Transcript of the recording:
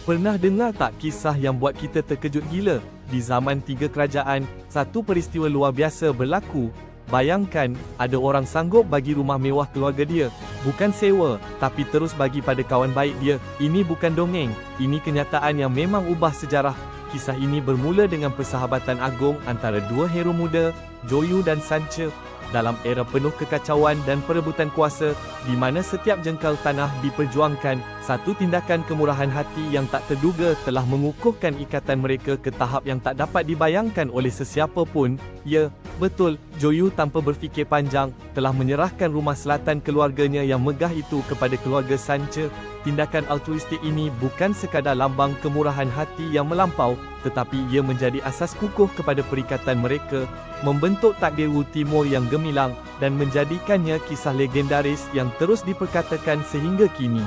Pernah dengar tak kisah yang buat kita terkejut gila? Di zaman 3 kerajaan, satu peristiwa luar biasa berlaku. Bayangkan, ada orang sanggup bagi rumah mewah keluarga dia. Bukan sewa, tapi terus bagi pada kawan baik dia. Ini bukan dongeng, ini kenyataan yang memang ubah sejarah. Kisah ini bermula dengan persahabatan agung antara dua hero muda, Joyu dan Sanche. Dalam era penuh kekacauan dan perebutan kuasa, di mana setiap jengkal tanah diperjuangkan, satu tindakan kemurahan hati yang tak terduga telah mengukuhkan ikatan mereka ke tahap yang tak dapat dibayangkan oleh sesiapa pun. Ya, betul, Joyu tanpa berfikir panjang, telah menyerahkan rumah selatan keluarganya yang megah itu kepada keluarga Sanche. Tindakan altruistik ini bukan sekadar lambang kemurahan hati yang melampau, tetapi ia menjadi asas kukuh kepada perikatan mereka, membentuk takdir Timur yang gemilang, dan menjadikannya kisah legendaris yang terus diperkatakan sehingga kini.